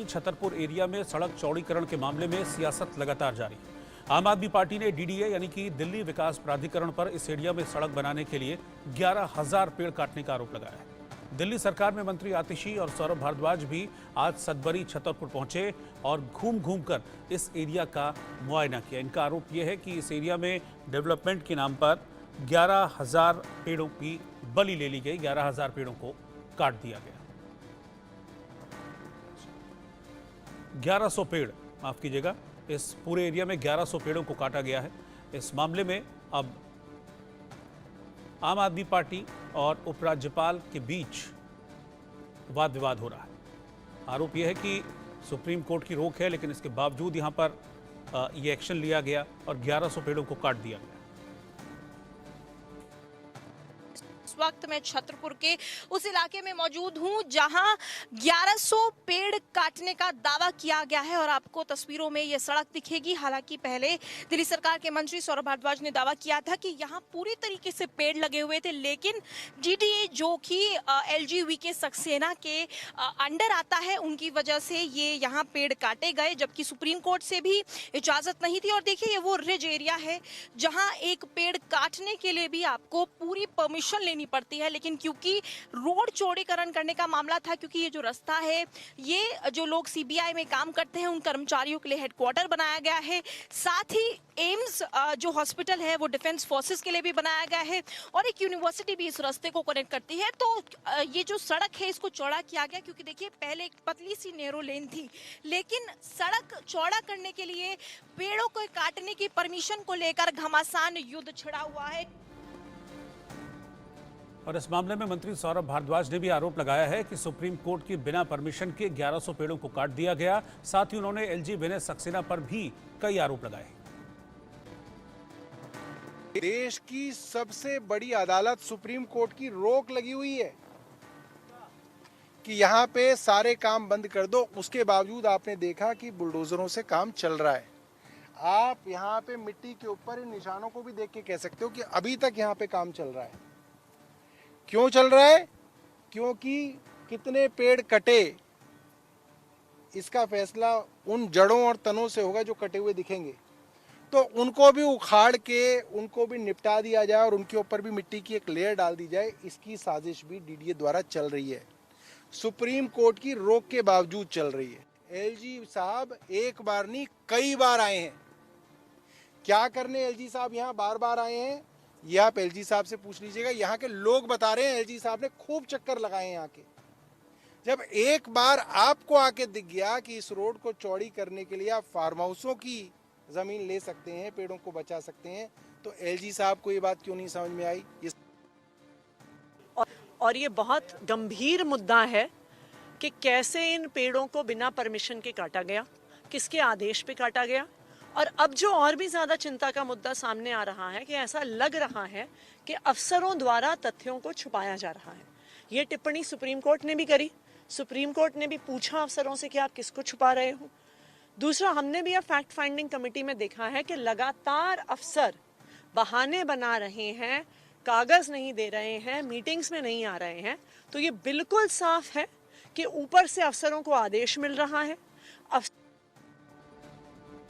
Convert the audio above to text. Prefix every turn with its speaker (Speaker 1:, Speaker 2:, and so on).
Speaker 1: Chhatarpur area में सड़क चौड़ीकरण के मामले में सियासत लगातार जारी है। आम आदमी पार्टी ने डीडीए यानी कि दिल्ली विकास प्राधिकरण पर इस एरिया में सड़क बनाने के लिए 11,000 पेड़ काटने का आरोप लगाया है। दिल्ली सरकार में मंत्री आतिशी और सौरभ भारद्वाज भी आज सतबरी छतरपुर पहुंचे और घूम घूम कर इस एरिया का मुआयना किया। इनका आरोप यह है कि इस एरिया में डेवलपमेंट के नाम पर 11,000 पेड़ों की बलि ले ली गई, 11,000 पेड़ों को काट दिया गया। 1100 पेड़, माफ कीजिएगा, इस पूरे एरिया में 1100 पेड़ों को काटा गया है। इस मामले में अब आम आदमी पार्टी और उपराज्यपाल के बीच वाद विवाद हो रहा है। आरोप यह है कि सुप्रीम कोर्ट की रोक है, लेकिन इसके बावजूद यहां पर ये एक्शन लिया गया और 1100 पेड़ों को काट दिया गया।
Speaker 2: इस वक्त मैं छतरपुर के उस इलाके में मौजूद हूं जहां 1100 पेड़ काटने का दावा किया गया है और आपको तस्वीरों में ये सड़क दिखेगी। हालांकि पहले दिल्ली सरकार के मंत्री सौरभ भारद्वाज ने दावा किया था कि यहां पूरी तरीके से पेड़ लगे हुए थे, लेकिन डीडीए जो कि एलजी सक्सेना के अंडर आता है, उनकी वजह से ये यहाँ पेड़ काटे गए, जबकि सुप्रीम कोर्ट से भी इजाजत नहीं थी। और देखिए, ये वो रिज एरिया है जहाँ एक पेड़ काटने के लिए भी आपको पूरी परमिशन लेनी पड़ती है, लेकिन क्योंकि रोड चौड़ीकरण करने का मामला था, क्योंकि ये जो रास्ता है ये जो लोग सीबीआई में काम करते हैं उन कर्मचारियों के लिए हेडक्वार्टर बनाया गया है, साथ ही एम्स जो हॉस्पिटल है वो डिफेंस फोर्सेस के लिए भी बनाया गया है और एक यूनिवर्सिटी भी इस रास्ते को कनेक्ट करती है। तो ये जो सड़क है इसको चौड़ा किया गया, क्योंकि देखिए पहले एक पतली सी नैरो लेन थी, लेकिन सड़क चौड़ा करने के लिए पेड़ों को काटने की परमिशन को लेकर घमासान युद्ध छिड़ा हुआ है।
Speaker 1: और इस मामले में मंत्री सौरभ भारद्वाज ने भी आरोप लगाया है कि सुप्रीम कोर्ट की बिना परमिशन के 1100 पेड़ों को काट दिया गया। साथ ही उन्होंने एलजी सक्सेना पर भी कई आरोप लगाए।
Speaker 3: देश की सबसे बड़ी अदालत सुप्रीम कोर्ट की रोक लगी हुई है कि यहाँ पे सारे काम बंद कर दो। उसके बावजूद आपने देखा कि बुलडोजरों से काम चल रहा है। आप यहाँ पे मिट्टी के ऊपर इन निशानों को भी देख के कह सकते हो कि अभी तक यहाँ पे काम चल रहा है। क्यों चल रहा है? क्योंकि कितने पेड़ कटे, इसका फैसला उन जड़ों और तनों से होगा जो कटे हुए दिखेंगे। तो उनको भी उखाड़ के उनको भी निपटा दिया जाए और उनके ऊपर भी मिट्टी की एक लेयर डाल दी जाए, इसकी साजिश भी डीडीए द्वारा चल रही है। सुप्रीम कोर्ट की रोक के बावजूद चल रही है। एलजी साहब एक बार नहीं कई बार आए हैं। क्या करने एलजी साहब यहाँ बार बार आए हैं, ये आप एलजी साहब से पूछ लीजिएगा। यहाँ के लोग बता रहे हैं एलजी साहब ने खूब चक्कर लगाए हैं यहाँ के। जब एक बार आपको आके दिख गया कि इस रोड को चौड़ी करने के लिए आप फार्म हाउसों की जमीन ले सकते हैं, पेड़ों को बचा सकते हैं, तो एलजी साहब को ये बात क्यों नहीं समझ में आई?
Speaker 4: और ये बहुत गंभीर मुद्दा है कि कैसे इन पेड़ों को बिना परमिशन के काटा गया, किसके आदेश पे काटा गया। और अब जो और भी ज्यादा चिंता का मुद्दा सामने आ रहा है कि ऐसा लग रहा है कि अफसरों द्वारा तथ्यों को छुपाया जा रहा है। ये टिप्पणी सुप्रीम कोर्ट ने भी करी। सुप्रीम कोर्ट ने भी पूछा अफसरों से कि आप किसको छुपा रहे हो। दूसरा, हमने भी अब फैक्ट फाइंडिंग कमेटी में देखा है कि लगातार अफसर बहाने बना रहे हैं, कागज नहीं दे रहे हैं, मीटिंग्स में नहीं आ रहे हैं। तो ये बिल्कुल साफ है कि ऊपर से अफसरों को आदेश मिल रहा है।